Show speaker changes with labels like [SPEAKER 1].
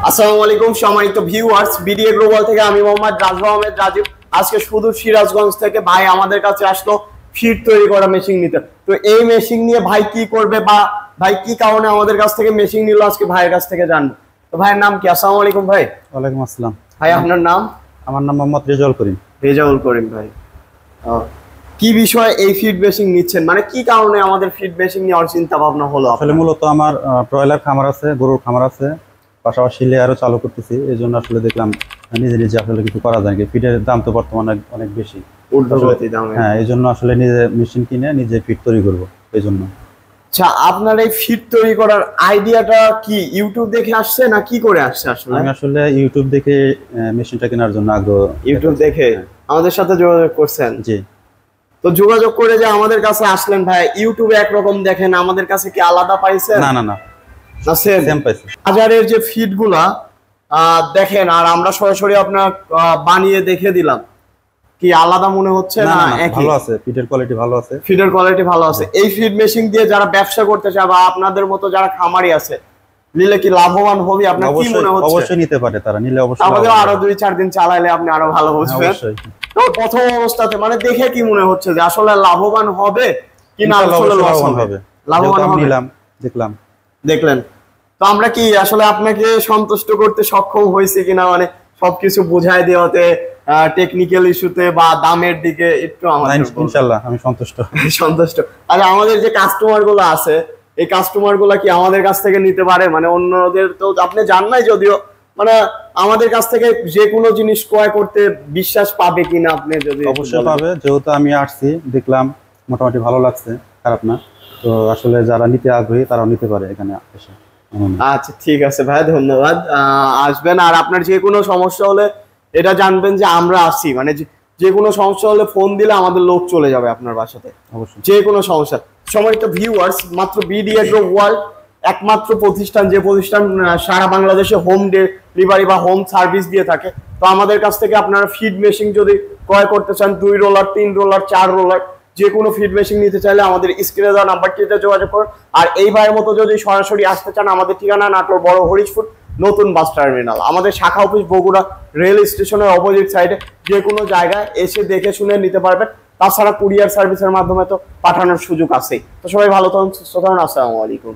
[SPEAKER 1] আসসালামু আলাইকুম সম্মানিত ভিউয়ার্স, বিডিএ গ্লোবাল থেকে আমি মোহাম্মদ রাজু আহমেদ রাজীব। আজকে সুদূর সিরাজগঞ্জ থেকে ভাই আমাদের কাছে আসলো ফিড তৈরি করা মেশিন নিতে। তো এই মেশিন নিয়ে ভাই কি করবে বা ভাই কি কারণে আমাদের কাছ থেকে মেশিন নিল আজকে ভাইয়ের কাছ থেকে জানবো। তো ভাইয়ের নাম কি? আসসালামু আলাইকুম ভাই।
[SPEAKER 2] ওয়ালাইকুম আসসালাম।
[SPEAKER 1] ভাই আপনার নাম?
[SPEAKER 2] আমার নাম মোহাম্মদ রেজাউল করিম।
[SPEAKER 1] রেজাউল করিম ভাই, কি বিষয়ে এই ফিড মেশিন নিচ্ছেন, মানে কি কারণে আমাদের ফিড মেশিন নেওয়ার চিন্তা ভাবনা হলো?
[SPEAKER 2] আসলে মূলত আমার ব্রয়লার খামার আছে, গরুর খামার আছে, পাশাপাশি লেয়ারও চালু করতেছি। এই জন্য আসলে দেখলাম নিজে নিজে আসলে কিছু করা যায়। ফিডের দাম তো বর্তমানে অনেক বেশি,
[SPEAKER 1] ঊর্ধ্বগতি দাম।
[SPEAKER 2] হ্যাঁ, এই জন্য আসলে নিজে মেশিন কিনে নিজে ফিড তৈরি করবো এই জন্য।
[SPEAKER 1] আচ্ছা, আপনার এই ফিড তৈরি করার আইডিয়াটা কি ইউটিউব দেখে আসছে না কি করে আসছে? আসলে
[SPEAKER 2] আমি আসলে ইউটিউব দেখে মেশিনটা কেনার জন্য আগ্রহ।
[SPEAKER 1] ইউটিউব দেখে আমাদের সাথে যোগাযোগ করছেন?
[SPEAKER 2] জি।
[SPEAKER 1] তো যোগাযোগ করে যে আমাদের কাছে আসলেন ভাই, ইউটিউবে একরকম দেখেন, আমাদের কাছে কি আলাদা পাইছেন?
[SPEAKER 2] না না না,
[SPEAKER 1] না সেম
[SPEAKER 2] পাইছি।
[SPEAKER 1] বাজারের যে ফিড গুলা দেখেন আর আমরা সরাসরি আপনার বানিয়ে দেখে দিলাম, কি আলাদা মনে হচ্ছে? না,
[SPEAKER 2] ভালো আছে, ফিডের কোয়ালিটি ভালো আছে।
[SPEAKER 1] ফিডের কোয়ালিটি ভালো আছে। এই ফিড মেশিন দিয়ে যারা ব্যবসা করতে চায় বা আপনাদের মতো যারা খামারি আছে, নিলে কি লাভবান হবে? আপনার কি মনে হচ্ছে?
[SPEAKER 2] অবশ্যই নিতে পারে তারা, নিলে অবশ্যই।
[SPEAKER 1] আমাদের আরো 2-4 দিন চালাইলে আপনি আরো ভালো বুঝবেন। তো প্রথম অবস্থাতে মানে দেখে কি মনে হচ্ছে যে আসলে লাভবান হবে কি না আসলে লস হবে? লাভবান হবে,
[SPEAKER 2] নিলাম, দেখলাম,
[SPEAKER 1] দেখলেন। তো আমরা কি আসলে আপনাকে সন্তুষ্ট করতে সক্ষম হয়েছে কিনা, মানে সবকিছু বুঝাই দেওয়াতে, টেকনিক্যাল ইস্যুতে বা দামের দিকে একটু আমাদের?
[SPEAKER 2] ইনশাআল্লাহ আমি সন্তুষ্ট।
[SPEAKER 1] সন্তুষ্ট। আচ্ছা, আমাদের যে কাস্টমার গুলো আছে, এই কাস্টমার গুলা কি আমাদের কাছ থেকে নিতে পারে? মানে অন্যদের তো আপনি জান নাই যদিও, মানে আমাদের কাছ থেকে যে কোনো জিনিস ক্রয় করতে বিশ্বাস পাবে কিনা আপনি? যদি
[SPEAKER 2] অবশ্যই পাবে, যেহেতু আমি আসছি, দেখলাম মোটামুটি ভালো লাগছে, খারাপ না। তো আসলে যারা নিতে আগ্রহী তারাও নিতে পারে এখানে এসে।
[SPEAKER 1] আচ্ছা ঠিক আছে ভাই, ধন্যবাদ। আসবেন, আর আপনার যে কোনো সমস্যা হলে এটা জানবেন যে আমরা আসি, মানে যে কোনো সমস্যা হলে ফোন দিলে আমাদের লোক চলে যাবে আপনার বাসাতে,
[SPEAKER 2] অবশ্যই।
[SPEAKER 1] যে কোনো সমস্যা। সম্মানিত ভিউয়ার্স, মাত্র বিডি এগ্রো ওয়ার্ল্ড একমাত্র প্রতিষ্ঠান যে প্রতিষ্ঠান সারা বাংলাদেশে হোম ডেলিভারি বা হোম সার্ভিস দিয়ে থাকে। তো আমাদের কাছ থেকে আপনারা ফিড মেশিন যদি ক্রয় করতে চান, 2 রোলার, 3 রোলার, 4 রোলার, যে কোনো ফিড মেশিন নিতে চাইলে আমাদের স্ক্রিনে দেওয়া নাম্বারটিতে যোগাযোগ করুন। আর এই ভাইয়ের মতো যদি সরাসরি আসতে চান, আমাদের ঠিকানা নাটোর বড় হরিশপুর নতুন বাস টার্মিনাল, আমাদের শাখা অফিস বগুড়া রেল স্টেশনের অপোজিট সাইডে। যে কোনো জায়গায় এসে দেখে শুনে নিতে পারবেন। তাছাড়া কুরিয়ার সার্ভিসের মাধ্যমে তো পাঠানোর সুযোগ আছে। তো সবাই ভালো থাকুন, সুস্থ থাকুন। আসসালামু আলাইকুম।